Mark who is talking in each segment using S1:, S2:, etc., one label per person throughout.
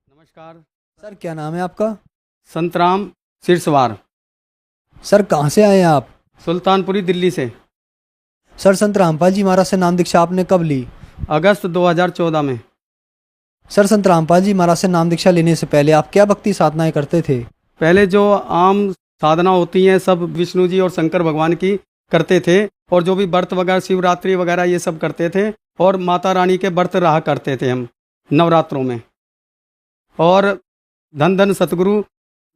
S1: नमस्कार।
S2: सर क्या नाम है आपका?
S1: संतराम सिरसवार,
S2: सर कहाँ से आए हैं आप?
S1: सुल्तानपुरी, दिल्ली से।
S2: सर संत रामपाल जी महाराज से नाम दीक्षा आपने कब ली?
S1: अगस्त 2014 में।
S2: सर संत रामपाल जी महाराज से नाम दीक्षा लेने से पहले आप क्या भक्ति साधनाएं करते थे?
S1: पहले जो आम साधना होती हैं सब विष्णु जी और शंकर भगवान की करते थे, और जो भी व्रत वगैरह शिवरात्रि वगैरह ये सब करते थे, और माता रानी के व्रत रहा करते थे हम नवरात्रों में। और धन धन सतगुरु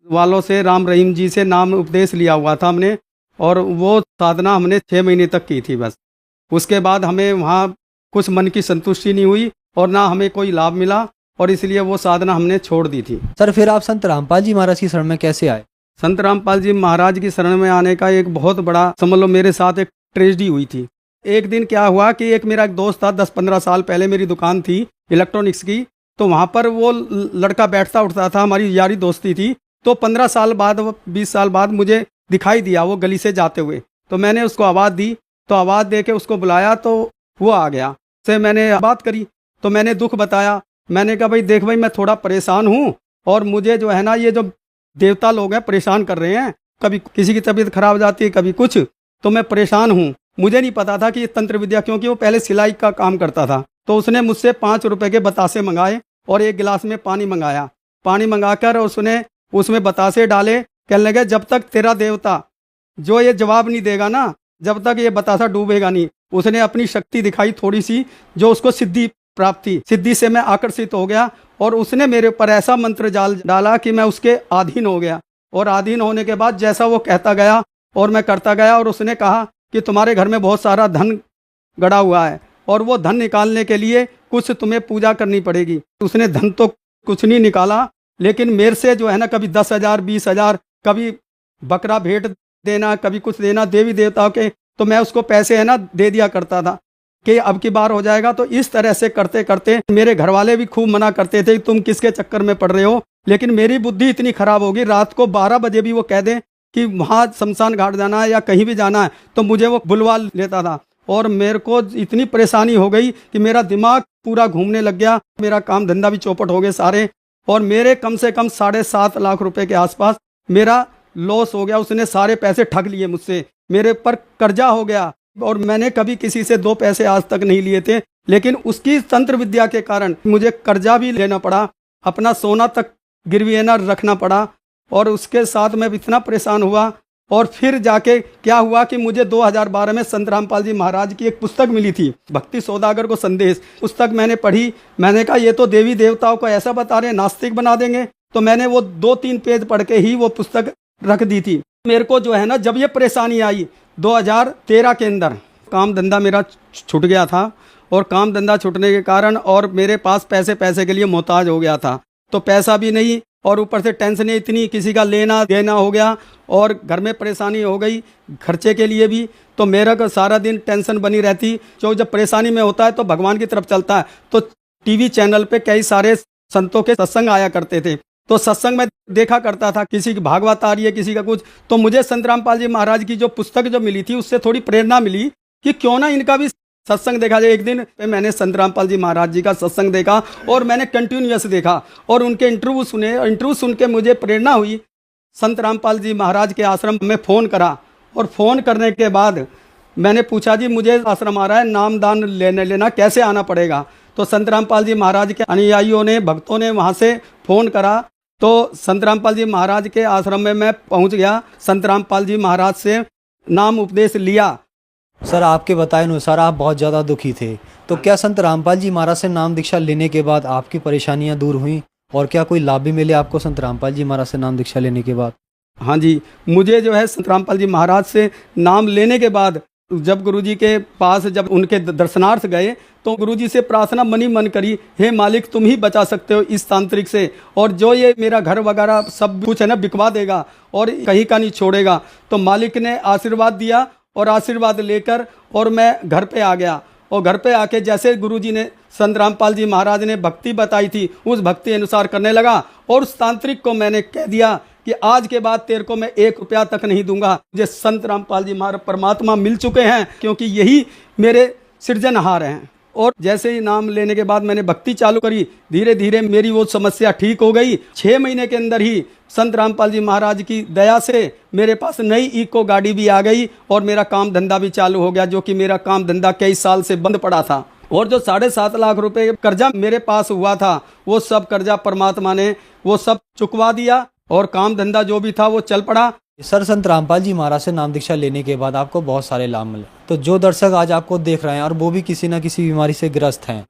S1: वालों से, राम रहीम जी से नाम उपदेश लिया हुआ था हमने, और वो साधना हमने 6 महीने तक की थी बस। उसके बाद हमें वहाँ कुछ मन की संतुष्टि नहीं हुई और ना हमें कोई लाभ मिला, और इसलिए वो साधना हमने छोड़ दी थी।
S2: सर फिर आप संत रामपाल जी महाराज की शरण में कैसे आए?
S1: संत रामपाल जी महाराज की शरण में आने का एक बहुत बड़ा, समझ लो मेरे साथ एक ट्रेजेडी हुई थी। एक दिन क्या हुआ कि एक मेरा एक दोस्त था, 10-15 साल पहले मेरी दुकान थी इलेक्ट्रॉनिक्स की, तो वहाँ पर वो लड़का बैठता उठता था, हमारी यारी दोस्ती थी। तो 15 साल बाद, 20 साल बाद मुझे दिखाई दिया वो गली से जाते हुए, तो मैंने उसको आवाज़ दी, तो आवाज़ दे के उसको बुलाया तो वो आ गया। से मैंने बात करी तो मैंने दुख बताया। मैंने कहा भाई देख भाई, मैं थोड़ा परेशान हूँ, और मुझे जो है ना ये जो देवता लोग हैं परेशान कर रहे हैं, कभी किसी की तबीयत खराब हो जाती है, कभी कुछ, तो मैं परेशान हूँ। मुझे नहीं पता था कि ये तंत्र विद्या, क्योंकि वो पहले सिलाई का काम करता था। तो उसने मुझसे 5 रुपए के बतासे मंगाए और एक गिलास में पानी मंगाया। पानी मंगाकर उसने उसमें बतासे डाले, कहने लगे जब तक तेरा देवता जो ये जवाब नहीं देगा ना, जब तक ये बतासा डूबेगा नहीं। उसने अपनी शक्ति दिखाई थोड़ी सी, जो उसको सिद्धि प्राप्त थी। सिद्धि से मैं आकर्षित हो गया, और उसने मेरे ऊपर ऐसा मंत्र जाल डाला कि मैं उसके अधीन हो गया। और अधीन होने के बाद जैसा वो कहता गया और मैं करता गया, और उसने कहा कि तुम्हारे घर में बहुत सारा धन गड़ा हुआ है, और वो धन निकालने के लिए कुछ तुम्हें पूजा करनी पड़ेगी। उसने धन तो कुछ नहीं निकाला, लेकिन मेरे से जो है ना कभी 10,000, 20,000, कभी बकरा भेंट देना, कभी कुछ देना देवी देवताओं के, तो मैं उसको पैसे है ना दे दिया करता था कि अब की बार हो जाएगा। तो इस तरह से करते करते मेरे घर वाले भी खूब मना करते थे तुम किसके चक्कर में पड़ रहे हो, लेकिन मेरी बुद्धि इतनी खराब होगी, रात को 12 बजे भी वो कह दें कि वहाँ शमशान घाट जाना है या कहीं भी जाना है, तो मुझे वो बुलवा लेता था। और मेरे को इतनी परेशानी हो गई कि मेरा दिमाग पूरा घूमने लग गया, मेरा काम धंधा भी चौपट हो गए सारे, और मेरे कम से कम 7.5 लाख रुपए के आसपास मेरा लॉस हो गया। उसने सारे पैसे ठग लिए मुझसे, मेरे ऊपर कर्जा हो गया, और मैंने कभी किसी से 2 पैसे आज तक नहीं लिए थे, लेकिन उसकी तंत्र विद्या के कारण मुझे कर्जा भी लेना पड़ा, अपना सोना तक गिरवी है ना रखना पड़ा, और उसके साथ मैं इतना परेशान हुआ। और फिर जाके क्या हुआ कि मुझे 2012 में संत रामपाल जी महाराज की एक पुस्तक मिली थी, भक्ति सौदागर को संदेश। पुस्तक मैंने पढ़ी, मैंने कहा ये तो देवी देवताओं को ऐसा बता रहे हैं, नास्तिक बना देंगे। तो मैंने वो 2-3 पेज पढ़ के ही वो पुस्तक रख दी थी। मेरे को जो है ना जब ये परेशानी आई 2013 के अंदर, काम धंधा मेरा छूट गया था, और काम धंधा छूटने के कारण और मेरे पास पैसे के लिए मोहताज हो गया था। तो पैसा भी नहीं, और ऊपर से टेंशन इतनी, किसी का लेना देना हो गया, और घर में परेशानी हो गई खर्चे के लिए भी। तो मेरा को सारा दिन टेंशन बनी रहती। जो जब परेशानी में होता है तो भगवान की तरफ चलता है। तो टीवी चैनल पे कई सारे संतों के सत्संग आया करते थे, तो सत्संग में देखा करता था, किसी की भागवत आ रही है, किसी का कुछ। तो मुझे संत रामपाल जी महाराज की जो पुस्तक जो मिली थी, उससे थोड़ी प्रेरणा मिली कि क्यों ना इनका भी सत्संग देखा जाए। एक दिन मैंने संत रामपाल जी महाराज जी का सत्संग देखा, और मैंने कंटिन्यूअस देखा, और उनके इंटरव्यू सुने। इंटरव्यू सुन के मुझे प्रेरणा हुई। संत रामपाल जी महाराज के आश्रम में फ़ोन करा, और फ़ोन करने के बाद मैंने पूछा जी मुझे आश्रम आ रहा है, नाम दान लेना कैसे आना पड़ेगा। तो संत रामपाल जी महाराज के अनुयायियों ने, भक्तों ने वहाँ से फ़ोन करा, तो संत रामपाल जी महाराज के आश्रम में मैं पहुँच गया। संत रामपाल जी महाराज से नाम उपदेश लिया।
S2: सर आपके बताए अनुसार आप बहुत ज़्यादा दुखी थे, तो क्या संत रामपाल जी महाराज से नाम दीक्षा लेने के बाद आपकी परेशानियां दूर हुई, और क्या कोई लाभ भी मिले आपको संत रामपाल जी महाराज से नाम दीक्षा लेने के बाद?
S1: हाँ जी, मुझे जो है संत रामपाल जी महाराज से नाम लेने के बाद, जब गुरुजी के पास जब उनके दर्शनार्थ गए, तो गुरुजी से प्रार्थना मनी मन करी, हे मालिक तुम ही बचा सकते हो इस तांत्रिक से, और जो ये मेरा घर वगैरह सब कुछ है ना बिकवा देगा और कहीं का नहीं छोड़ेगा। तो मालिक ने आशीर्वाद दिया, और आशीर्वाद लेकर और मैं घर पे आ गया। और घर पे आके जैसे गुरुजी ने, संत रामपाल जी महाराज ने भक्ति बताई थी, उस भक्ति अनुसार करने लगा। और उस तांत्रिक को मैंने कह दिया कि आज के बाद तेरे को मैं 1 रुपया तक नहीं दूंगा। मुझे संत रामपाल जी महाराज परमात्मा मिल चुके हैं, क्योंकि यही मेरे सृजनहार हैं। और जैसे ही नाम लेने के बाद मैंने भक्ति चालू करी, धीरे धीरे मेरी वो समस्या ठीक हो गई। 6 महीने के अंदर ही संत रामपाल जी महाराज की दया से मेरे पास नई इको गाड़ी भी आ गई और मेरा काम धंधा भी चालू हो गया, जो कि मेरा काम धंधा कई साल से बंद पड़ा था। और जो 7.5 लाख रुपए कर्जा मेरे पास हुआ था, वो सब कर्जा परमात्मा ने वो सब चुकवा दिया और काम धंधा जो भी था वो चल पड़ा।
S2: सर, संत रामपाल जी महाराज से नाम दीक्षा लेने के बाद आपको बहुत सारे लाभ मिले। तो जो दर्शक आज आपको देख रहे हैं और वो भी किसी न किसी बीमारी से ग्रस्त हैं,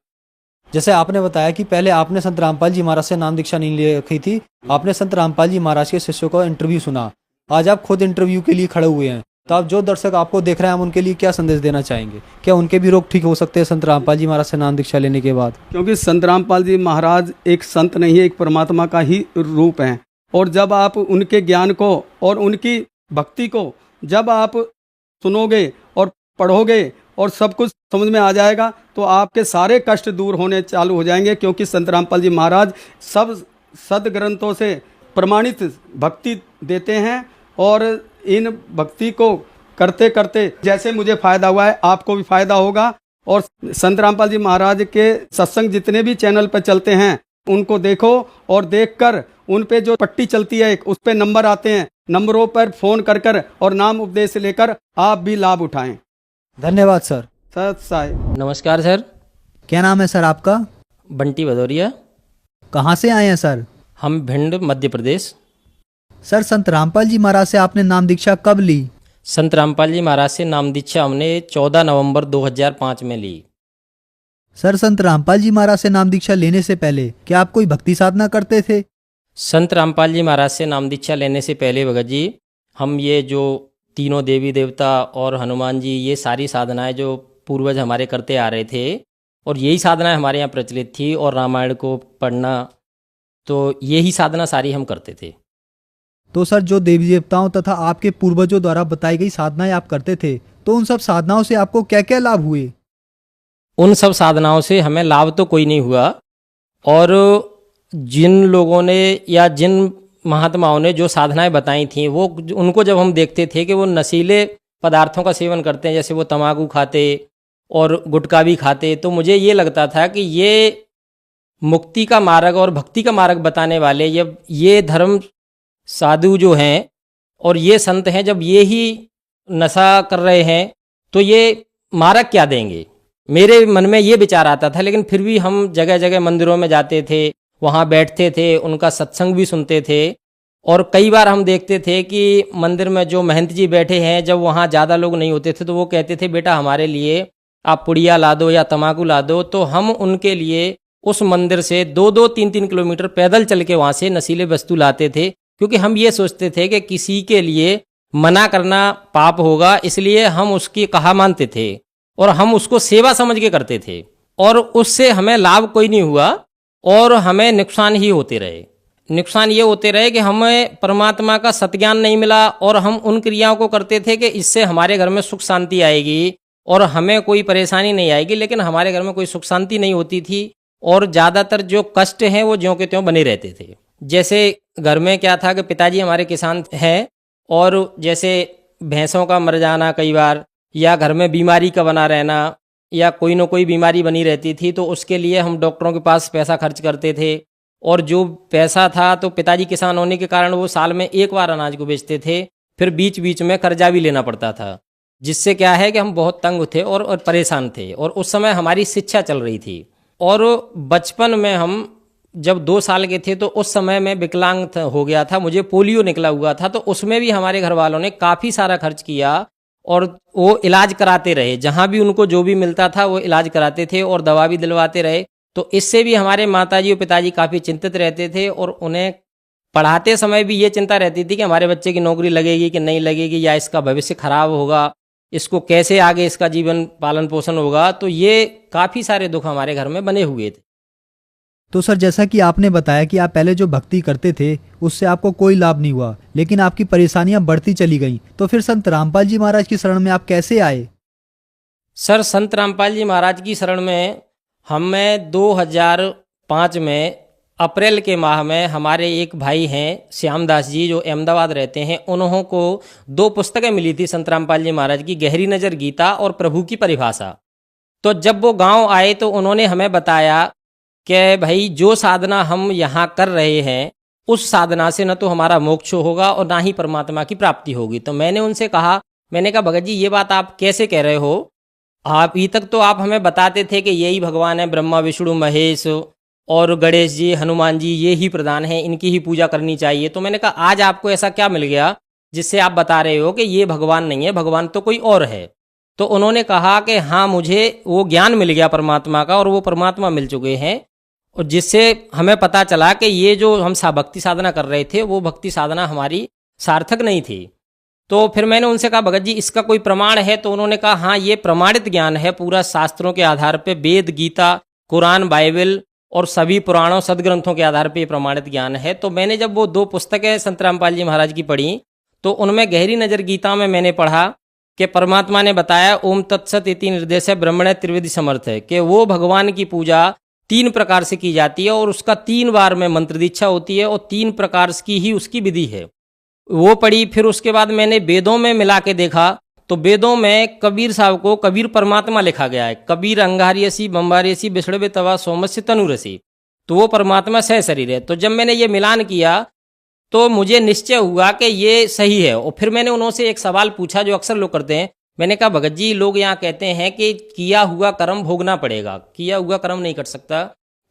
S2: जैसे आपने बताया कि पहले आपने संत रामपाल जी महाराज से नाम दीक्षा नहीं ले रखी थी, आपने संत रामपाल जी महाराज के शिष्यों का इंटरव्यू सुना, आज आप खुद इंटरव्यू के लिए खड़े हुए हैं। तो आप जो दर्शक आपको देख रहे हैं, हम उनके लिए क्या संदेश देना चाहेंगे? क्या उनके भी रोग ठीक हो सकते हैं संत रामपाल जी महाराज से नाम दीक्षा लेने के बाद?
S1: क्योंकि संत रामपाल जी महाराज एक संत नहीं है, एक परमात्मा का ही रूप है। और जब आप उनके ज्ञान को और उनकी भक्ति को जब आप सुनोगे और पढ़ोगे और सब कुछ समझ में आ जाएगा, तो आपके सारे कष्ट दूर होने चालू हो जाएंगे। क्योंकि संत रामपाल जी महाराज सब सदग्रंथों से प्रमाणित भक्ति देते हैं और इन भक्ति को करते करते जैसे मुझे फायदा हुआ है, आपको भी फायदा होगा। और संत रामपाल जी महाराज के सत्संग जितने भी चैनल पर चलते हैं, उनको देखो और देखकर उन पे जो पट्टी चलती है उस पे नंबर आते हैं, नंबरों पर फोन कर और नाम उपदेश लेकर आप भी लाभ उठाएं।
S2: धन्यवाद सर।
S1: सत साई।
S3: नमस्कार सर।
S2: क्या नाम है सर आपका?
S3: बंटी भदौरिया।
S2: कहाँ से आए हैं सर?
S3: हम भिंड मध्य प्रदेश।
S2: सर, संत रामपाल जी महाराज से आपने नाम दीक्षा कब ली?
S3: संत रामपाल जी महाराज से नाम दीक्षा हमने 14 नवंबर 2005 में ली।
S2: सर, संत रामपाल जी महाराज से नाम दीक्षा लेने से पहले क्या आप कोई भक्ति साधना करते थे?
S3: संत रामपाल जी महाराज से नाम दीक्षा लेने से पहले भगत जी, हम ये जो तीनों देवी देवता और हनुमान जी, ये सारी साधनाएं जो पूर्वज हमारे करते आ रहे थे और यही साधनाएं हमारे यहाँ प्रचलित थी, और रामायण को पढ़ना, तो यही साधना सारी हम करते थे।
S2: तो सर, जो देवी देवताओं तथा आपके पूर्वजों द्वारा बताई गई साधनाएं आप करते थे, तो उन सब साधनाओं से आपको क्या क्या लाभ हुए?
S3: उन सब साधनाओं से हमें लाभ तो कोई नहीं हुआ, और जिन लोगों ने या जिन महात्माओं ने जो साधनाएं बताई थी, वो उनको जब हम देखते थे कि वो नशीले पदार्थों का सेवन करते हैं, जैसे वो तम्बाकू खाते और गुटखा भी खाते, तो मुझे ये लगता था कि ये मुक्ति का मार्ग और भक्ति का मार्ग बताने वाले ये धर्म साधु जो हैं और ये संत हैं, जब ये ही नशा कर रहे हैं तो ये मार्ग क्या देंगे? मेरे मन में ये विचार आता था। लेकिन फिर भी हम जगह जगह मंदिरों में जाते थे, वहाँ बैठते थे, उनका सत्संग भी सुनते थे, और कई बार हम देखते थे कि मंदिर में जो महंत जी बैठे हैं, जब वहाँ ज़्यादा लोग नहीं होते थे तो वो कहते थे, बेटा हमारे लिए आप पुड़िया ला दो या तम्बाकू ला दो, तो हम उनके लिए उस मंदिर से 2-2, 3-3 किलोमीटर पैदल चल के वहाँ से नशीले वस्तु लाते थे, क्योंकि हम ये सोचते थे कि किसी के लिए मना करना पाप होगा, इसलिए हम उसकी कहा मानते थे और हम उसको सेवा समझ के करते थे, और उससे हमें लाभ कोई नहीं हुआ और हमें नुकसान ही होते रहे। नुकसान ये होते रहे कि हमें परमात्मा का सत्ज्ञान नहीं मिला, और हम उन क्रियाओं को करते थे कि इससे हमारे घर में सुख शांति आएगी और हमें कोई परेशानी नहीं आएगी, लेकिन हमारे घर में कोई सुख शांति नहीं होती थी, और ज़्यादातर जो कष्ट हैं वो ज्यों के त्यों बने रहते थे। जैसे घर में क्या था कि पिताजी हमारे किसान हैं, और जैसे भैंसों का मर जाना कई बार, या घर में बीमारी का बना रहना, या कोई न कोई बीमारी बनी रहती थी, तो उसके लिए हम डॉक्टरों के पास पैसा खर्च करते थे, और जो पैसा था तो पिताजी किसान होने के कारण वो साल में एक बार अनाज को बेचते थे, फिर बीच बीच में कर्जा भी लेना पड़ता था, जिससे क्या है कि हम बहुत तंग थे और परेशान थे। और उस समय हमारी शिक्षा चल रही थी, और बचपन में हम जब 2 साल के थे तो उस समय में विकलांग हो गया था, मुझे पोलियो निकला हुआ था, तो उसमें भी हमारे घर वालों ने काफ़ी सारा खर्च किया और वो इलाज कराते रहे, जहाँ भी उनको जो भी मिलता था वो इलाज कराते थे और दवा भी दिलवाते रहे। तो इससे भी हमारे माताजी और पिताजी काफ़ी चिंतित रहते थे, और उन्हें पढ़ाते समय भी ये चिंता रहती थी कि हमारे बच्चे की नौकरी लगेगी कि नहीं लगेगी, या इसका भविष्य खराब होगा, इसको कैसे आगे इसका जीवन पालन पोषण होगा। तो ये काफ़ी सारे दुख हमारे घर में बने हुए थे।
S2: तो सर, जैसा कि आपने बताया कि आप पहले जो भक्ति करते थे उससे आपको कोई लाभ नहीं हुआ, लेकिन आपकी परेशानियां बढ़ती चली गईं, तो फिर संत रामपाल जी महाराज की शरण में आप कैसे आए?
S3: सर, संत रामपाल जी महाराज की शरण में हमें 2005 में अप्रैल के माह में हमारे एक भाई हैं श्यामदास जी, जो अहमदाबाद रहते हैं, उन्हों को 2 पुस्तकें मिली थी संत रामपाल जी महाराज की, गहरी नज़र गीता और प्रभु की परिभाषा। तो जब वो गांव आए तो उन्होंने हमें बताया कि भाई जो साधना हम यहाँ कर रहे हैं उस साधना से न तो हमारा मोक्ष होगा और ना ही परमात्मा की प्राप्ति होगी। तो मैंने उनसे कहा, मैंने कहा भगत जी ये बात आप कैसे कह रहे हो, आप अभी तक तो आप हमें बताते थे कि यही भगवान है, ब्रह्मा विष्णु महेश और गणेश जी हनुमान जी ये ही प्रधान हैं, इनकी ही पूजा करनी चाहिए। तो मैंने कहा आज आपको ऐसा क्या मिल गया जिससे आप बता रहे हो कि ये भगवान नहीं है, भगवान तो कोई और है। तो उन्होंने कहा कि हाँ मुझे वो ज्ञान मिल गया परमात्मा का और वो परमात्मा मिल चुके हैं, और जिससे हमें पता चला कि ये जो हम भक्ति साधना कर रहे थे वो भक्ति साधना हमारी सार्थक नहीं थी। तो फिर मैंने उनसे कहा भगत जी इसका कोई प्रमाण है? तो उन्होंने कहा हाँ ये प्रमाणित ज्ञान है, पूरा शास्त्रों के आधार पे, वेद गीता कुरान बाइबल और सभी पुराणों सदग्रंथों के आधार पे ये प्रमाणित ज्ञान है। तो मैंने जब वो 2 पुस्तकें संत रामपाल जी महाराज की पढ़ी तो उनमें गहरी नज़र गीता में मैंने पढ़ा कि परमात्मा ने बताया ओम तत्सत इति निर्देश ब्रह्मणे त्रिविधि समर्थ है, कि वो भगवान की पूजा 3 प्रकार से की जाती है और उसका 3 बार में मंत्र दीक्षा होती है और 3 प्रकार की ही उसकी विधि है। वो पढ़ी। फिर उसके बाद मैंने वेदों में मिला के देखा तो वेदों में कबीर साहब को कबीर परमात्मा लिखा गया है, कबीर अंगारियसी बम्बारियसी विष्णवे तवा सोमस्य तनुरसी, तो वो परमात्मा सह शरीर है। तो जब मैंने ये मिलान किया तो मुझे निश्चय हुआ कि ये सही है। और फिर मैंने उन्होंने एक सवाल पूछा जो अक्सर लोग करते हैं, मैंने कहा भगत जी लोग यहाँ कहते हैं कि किया हुआ कर्म भोगना पड़ेगा, किया हुआ कर्म नहीं कर सकता।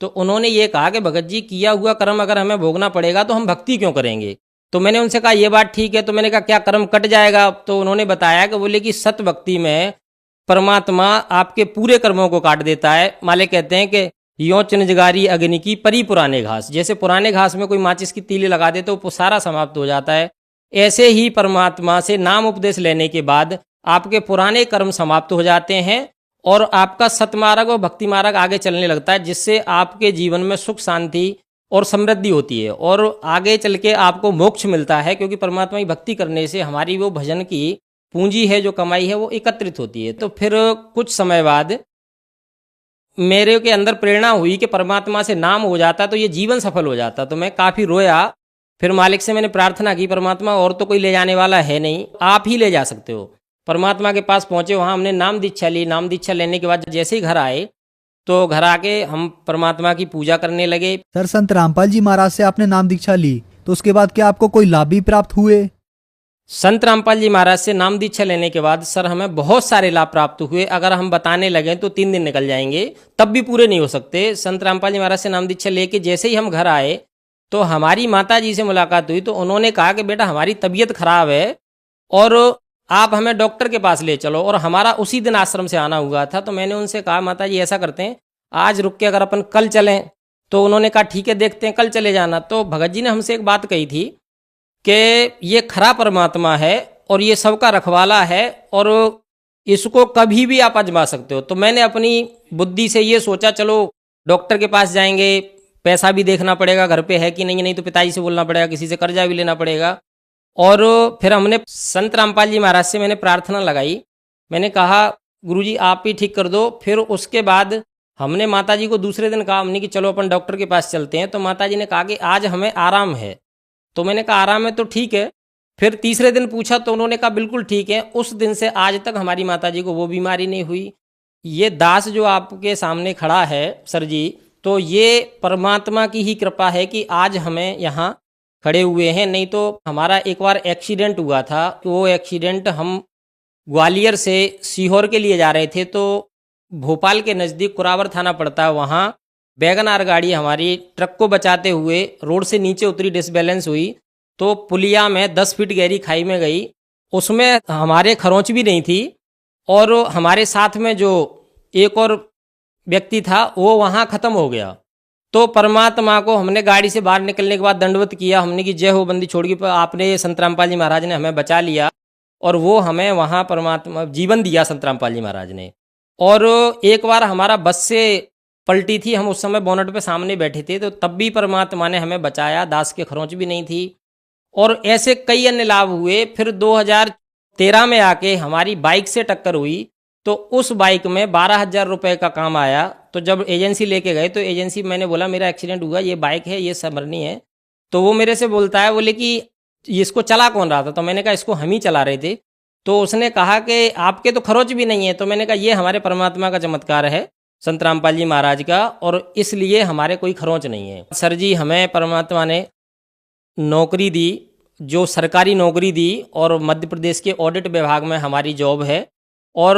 S3: तो उन्होंने ये कहा कि भगत जी किया हुआ कर्म अगर हमें भोगना पड़ेगा तो हम भक्ति क्यों करेंगे? तो मैंने उनसे कहा ये बात ठीक है। तो मैंने कहा क्या कर्म कट जाएगा? तो उन्होंने बताया कि बोले कि सत भक्ति में परमात्मा आपके पूरे कर्मों को काट देता है। माले कहते हैं कि यो चिनजगारी अग्नि की परी पुराने घास, जैसे पुराने घास में कोई माचिस की तीली लगा दे तो वो सारा समाप्त हो जाता है, ऐसे ही परमात्मा से नाम उपदेश लेने के बाद आपके पुराने कर्म समाप्त हो जाते हैं और आपका सतमार्ग और भक्ति मार्ग आगे चलने लगता है, जिससे आपके जीवन में सुख शांति और समृद्धि होती है और आगे चल के आपको मोक्ष मिलता है। क्योंकि परमात्मा की भक्ति करने से हमारी वो भजन की पूंजी है, जो कमाई है, वो एकत्रित होती है। तो फिर कुछ समय बाद मेरे के अंदर प्रेरणा हुई कि परमात्मा से नाम हो जाता तो ये जीवन सफल हो जाता। तो मैं काफ़ी रोया। फिर मालिक से मैंने प्रार्थना की, परमात्मा और तो कोई ले जाने वाला है नहीं, आप ही ले जा सकते हो। परमात्मा के पास पहुँचे, वहाँ हमने नाम दीक्षा ली। नाम दीक्षा लेने के बाद जैसे ही घर आए तो घर आके हम परमात्मा की पूजा करने लगे।
S2: सर संत रामपाल जी महाराज से आपने नाम दीक्षा ली तो उसके बाद क्या आपको कोई लाभ भी प्राप्त हुए?
S3: संत रामपाल जी महाराज से नाम दीक्षा लेने के बाद सर हमें बहुत सारे लाभ प्राप्त हुए। अगर हम बताने लगे तो 3 दिन निकल जाएंगे, तब भी पूरे नहीं हो सकते। संत रामपाल जी महाराज से नाम दीक्षा लेके जैसे ही हम घर आए तो हमारी माता जी से मुलाकात हुई। तो उन्होंने कहा कि बेटा हमारी तबीयत खराब है और आप हमें डॉक्टर के पास ले चलो। और हमारा उसी दिन आश्रम से आना हुआ था। तो मैंने उनसे कहा माता जी ऐसा करते हैं आज रुक के अगर अपन कल चलें। तो उन्होंने कहा ठीक है देखते हैं, कल चले जाना। तो भगत जी ने हमसे एक बात कही थी कि ये खरा परमात्मा है और ये सबका रखवाला है और इसको कभी भी आप आजमा सकते हो। तो मैंने अपनी बुद्धि से ये सोचा चलो डॉक्टर के पास जाएंगे, पैसा भी देखना पड़ेगा घर पे है कि नहीं, नहीं तो पिताजी से बोलना पड़ेगा, किसी से कर्जा भी लेना पड़ेगा। और फिर हमने संत रामपाल जी महाराज से मैंने प्रार्थना लगाई। मैंने कहा गुरुजी आप ही ठीक कर दो। फिर उसके बाद हमने माता जी को दूसरे दिन कहा हमने कि चलो अपन डॉक्टर के पास चलते हैं। तो माता जी ने कहा कि आज हमें आराम है। तो मैंने कहा आराम है तो ठीक है। फिर तीसरे दिन पूछा तो उन्होंने कहा बिल्कुल ठीक है। उस दिन से आज तक हमारी माता जी को वो बीमारी नहीं हुई। ये दास जो आपके सामने खड़ा है सर जी, तो ये परमात्मा की ही कृपा है कि आज हमें यहाँ खड़े हुए हैं। नहीं तो हमारा एक बार एक्सीडेंट हुआ था। वो एक्सीडेंट हम ग्वालियर से सीहोर के लिए जा रहे थे। तो भोपाल के नज़दीक कुरावर थाना पड़ता है, वहाँ वैगन-आर गाड़ी हमारी ट्रक को बचाते हुए रोड से नीचे उतरी, डिसबैलेंस हुई तो पुलिया में 10 फीट गहरी खाई में गई। उसमें हमारे खरोंच भी नहीं थी और हमारे साथ में जो एक और व्यक्ति था वो वहाँ ख़त्म हो गया। तो परमात्मा को हमने गाड़ी से बाहर निकलने के बाद दंडवत किया। हमने कि जय हो बंदी छोड़ के आपने संत रामपाल जी महाराज ने हमें बचा लिया और वो हमें वहाँ परमात्मा जीवन दिया संत रामपाल जी महाराज ने। और एक बार हमारा बस से पलटी थी, हम उस समय बोनट पे सामने बैठे थे, तो तब भी परमात्मा ने हमें बचाया, दास के खरोंच भी नहीं थी। और ऐसे कई अन्य लाभ हुए। फिर 2013 में आके हमारी बाइक से टक्कर हुई तो उस बाइक में 12,000 रुपये का काम आया। तो जब एजेंसी लेके गए तो एजेंसी मैंने बोला मेरा एक्सीडेंट हुआ, ये बाइक है, ये संभरनी है। तो वो मेरे से बोलता है, बोले कि इसको चला कौन रहा था? तो मैंने कहा इसको हम ही चला रहे थे। तो उसने कहा कि आपके तो खरोच भी नहीं है। तो मैंने कहा ये हमारे परमात्मा का चमत्कार है, संत रामपाल जी महाराज का, और इसलिए हमारे कोई खरोच नहीं है। सर जी, हमें परमात्मा ने नौकरी दी, जो सरकारी नौकरी दी, और मध्य प्रदेश के ऑडिट विभाग में हमारी जॉब है। और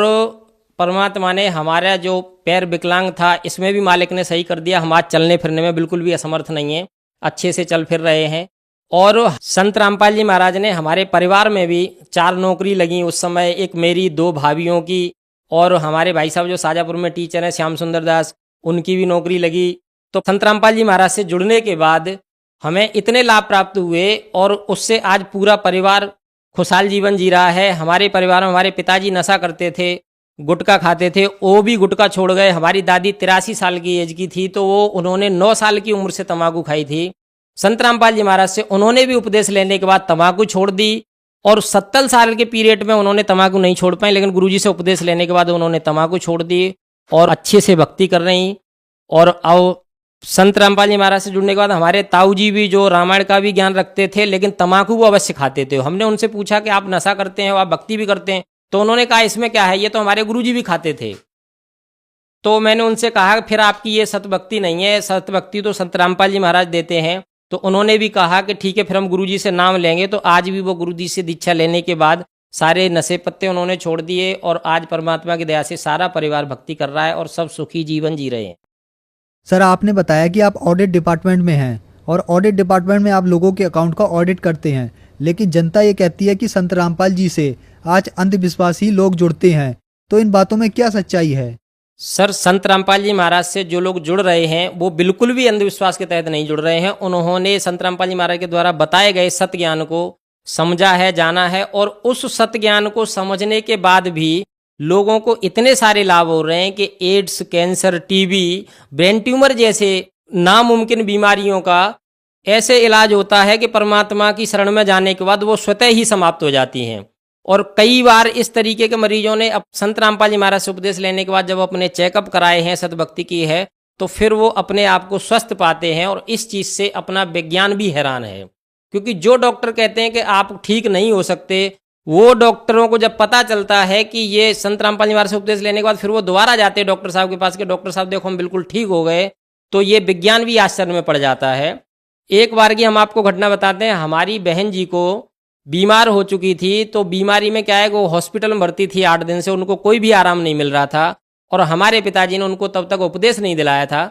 S3: परमात्मा ने हमारा जो पैर विकलांग था इसमें भी मालिक ने सही कर दिया। हम आज चलने फिरने में बिल्कुल भी असमर्थ नहीं हैं, अच्छे से चल फिर रहे हैं। और संत रामपाल जी महाराज ने हमारे परिवार में भी 4 नौकरी लगी उस समय, एक मेरी, 2 भाभियों की, और हमारे भाई साहब जो शाजापुर में टीचर हैं, श्याम सुंदर दास, उनकी भी नौकरी लगी। तो संत रामपाल जी महाराज से जुड़ने के बाद हमें इतने लाभ प्राप्त हुए, और उससे आज पूरा परिवार खुशहाल जीवन जी रहा है। हमारे परिवार में हमारे पिताजी नशा करते थे, गुटखा खाते थे, वो भी गुटखा छोड़ गए। हमारी दादी 83 साल की एज की थी, तो वो उन्होंने 9 साल की उम्र से तंबाकू खाई थी। संत रामपाल जी महाराज से उन्होंने भी उपदेश लेने के बाद तंबाकू छोड़ दी, और 70 साल के पीरियड में उन्होंने तंबाकू नहीं छोड़ पाए, लेकिन गुरुजी से उपदेश लेने के बाद उन्होंने तंबाकू छोड़ दी और अच्छे से भक्ति कर रही। और अब संत रामपाल जी महाराज से जुड़ने के बाद हमारे ताऊ जी भी, जो रामायण का भी ज्ञान रखते थे, लेकिन तंबाकू वो अवश्य खाते थे। हमने उनसे पूछा कि आप नशा करते हैं, आप भक्ति भी करते हैं, तो उन्होंने कहा इसमें क्या है, ये तो हमारे गुरुजी भी खाते थे। तो मैंने उनसे कहा फिर आपकी ये सतभक्ति नहीं है, सतभक्ति तो संत रामपाल जी महाराज देते हैं। तो उन्होंने भी कहा कि ठीक है, फिर हम गुरुजी से नाम लेंगे। तो आज भी वो गुरुजी से दीक्षा लेने के बाद सारे नशे पत्ते उन्होंने छोड़ दिए, और आज परमात्मा की दया से सारा परिवार भक्ति कर रहा है और सब सुखी जीवन जी रहे हैं।
S2: सर, आपने बताया कि आप ऑडिट डिपार्टमेंट में हैं, और ऑडिट डिपार्टमेंट में आप लोगों के अकाउंट का ऑडिट करते हैं, लेकिन जनता ये कहती है कि संत रामपाल जी से आज अंधविश्वासी लोग जुड़ते हैं, तो इन बातों में क्या सच्चाई है?
S3: सर, संत रामपाल जी महाराज से जो लोग जुड़ रहे हैं वो बिल्कुल भी अंधविश्वास के तहत नहीं जुड़ रहे हैं। उन्होंने संत रामपाल जी महाराज के द्वारा बताए गए सत्य ज्ञान को समझा है, जाना है, और उस सत्य ज्ञान को समझने के बाद भी लोगों को इतने सारे लाभ हो रहे हैं कि AIDS, cancer, TB, brain tumour जैसे नामुमकिन बीमारियों का ऐसे इलाज होता है कि परमात्मा की शरण में जाने के बाद वो स्वतः ही समाप्त हो जाती हैं। और कई बार इस तरीके के मरीजों ने अब संत रामपाल जी महाराज से उपदेश लेने के बाद जब अपने चेकअप कराए हैं, सतभक्ति की है, तो फिर वो अपने आप को स्वस्थ पाते हैं। और इस चीज़ से अपना विज्ञान भी हैरान है, क्योंकि जो डॉक्टर कहते हैं कि आप ठीक नहीं हो सकते, वो डॉक्टरों को जब पता चलता है कि ये संत रामपाल जी महाराज से उपदेश लेने के बाद फिर वो दोबारा जाते हैं डॉक्टर साहब के पास कि डॉक्टर साहब देखो हम बिल्कुल ठीक हो गए, तो ये विज्ञान भी आश्चर्य में पड़ जाता है। एक बार की हम आपको घटना बताते हैं। हमारी बहन जी को बीमार हो चुकी थी, तो बीमारी में क्या है, वो हॉस्पिटल में भर्ती थी 8 दिन से, उनको कोई भी आराम नहीं मिल रहा था, और हमारे पिताजी ने उनको तब तक उपदेश नहीं दिलाया था।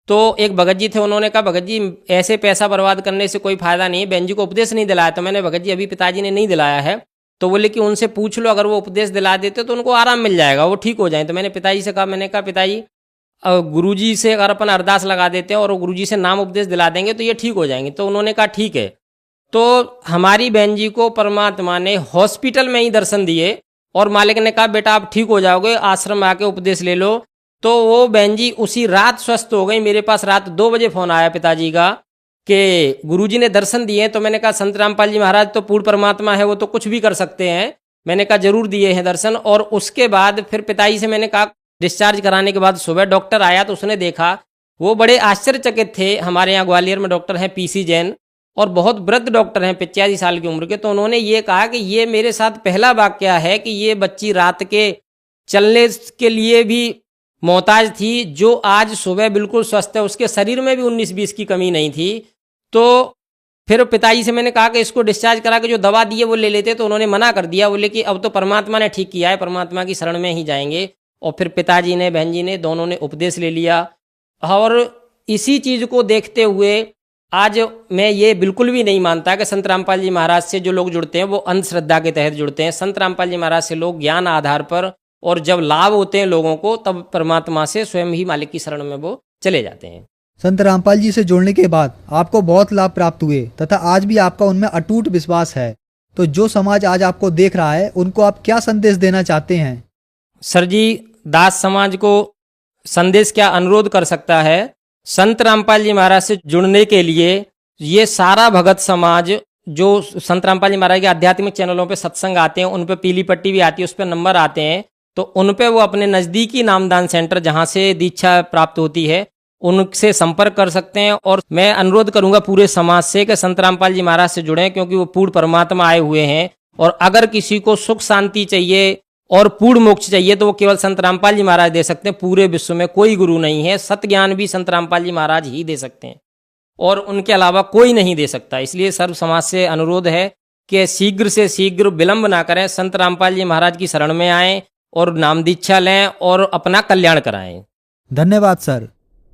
S3: तो एक भगत जी थे, उन्होंने कहा भगत जी ऐसे पैसा बर्बाद करने से कोई फायदा नहीं है, बहन जी को उपदेश नहीं दिलाया। तो मैंने, भगत जी अभी पिताजी ने नहीं दिलाया है, तो बोले कि उनसे पूछ लो, अगर वो उपदेश दिला देते तो उनको आराम मिल जाएगा, वो ठीक हो जाए। तो मैंने पिताजी से कहा, मैंने कहा पिताजी गुरुजी से अगर अपन अरदास लगा देते हैं और गुरुजी से नाम उपदेश दिला देंगे तो ये ठीक हो जाएंगे। तो उन्होंने कहा ठीक है। तो हमारी बहन जी को परमात्मा ने हॉस्पिटल में ही दर्शन दिए, और मालिक ने कहा बेटा आप ठीक हो जाओगे, आश्रम में आके उपदेश ले लो। तो वो बहन जी उसी रात स्वस्थ हो गई। मेरे पास रात 2 बजे फ़ोन आया पिताजी का कि गुरुजी ने दर्शन दिए। तो मैंने कहा संत रामपाल जी महाराज तो पूर्ण परमात्मा है, वो तो कुछ भी कर सकते हैं। मैंने कहा जरूर दिए हैं दर्शन। और उसके बाद फिर पिताजी से मैंने कहा, डिस्चार्ज कराने के बाद सुबह डॉक्टर आया तो उसने देखा, वो बड़े आश्चर्यचकित थे। हमारे यहाँ ग्वालियर में डॉक्टर हैं पीसी जैन, और बहुत वृद्ध डॉक्टर हैं 85 साल की उम्र के। तो उन्होंने ये कहा कि ये मेरे साथ पहला वाकया है कि ये बच्ची रात के चलने के लिए भी मोहताज थी, जो आज सुबह बिल्कुल स्वस्थ है, उसके शरीर में भी 19-20 की कमी नहीं थी। तो फिर पिताजी से मैंने कहा कि इसको डिस्चार्ज करा के जो दवा दी है वो ले लेते, तो उन्होंने मना कर दिया। बोले कि अब तो परमात्मा ने ठीक किया है, परमात्मा की शरण में ही जाएंगे। और फिर पिताजी ने, बहन जी ने, दोनों ने उपदेश ले लिया। और इसी चीज़ को देखते हुए आज मैं ये बिल्कुल भी नहीं मानता कि संत रामपाल जी महाराज से जो लोग जुड़ते हैं वो अंधश्रद्धा के तहत जुड़ते हैं। संत रामपाल जी महाराज से लोग ज्ञान आधार पर, और जब लाभ होते हैं लोगों को, तब परमात्मा से स्वयं ही मालिक की शरण में वो चले जाते हैं।
S2: संत रामपाल जी से जुड़ने के बाद आपको बहुत लाभ प्राप्त हुए, तथा आज भी आपका उनमें अटूट विश्वास है। तो जो समाज आज आपको देख रहा है, उनको आप क्या संदेश देना चाहते हैं?
S3: सर जी, दास समाज को संदेश क्या अनुरोध कर सकता है, संत रामपाल जी महाराज से जुड़ने के लिए ये सारा भगत समाज जो संत रामपाल जी महाराज के आध्यात्मिक चैनलों पे सत्संग आते हैं, उन पे पीली पट्टी भी आती है, उस पर नंबर आते हैं, तो उन पे वो अपने नज़दीकी नामदान सेंटर जहाँ से दीक्षा प्राप्त होती है उनसे संपर्क कर सकते हैं। और मैं अनुरोध करूंगा पूरे समाज से कि संत रामपाल जी महाराज से जुड़ें, क्योंकि वो पूर्ण परमात्मा आए हुए हैं। और अगर किसी को सुख शांति चाहिए और पूर्ण मोक्ष चाहिए तो वो केवल संत रामपाल जी महाराज दे सकते हैं। पूरे विश्व में कोई गुरु नहीं है। सत्य ज्ञान भी संत रामपाल जी महाराज ही दे सकते हैं और उनके अलावा कोई नहीं दे सकता। इसलिए सर्व समाज से अनुरोध है कि शीघ्र से शीघ्र विलंब ना करें, संत रामपाल जी महाराज की शरण में आएं और नाम दीक्षा लें और अपना कल्याण कराएं।
S4: धन्यवाद सर।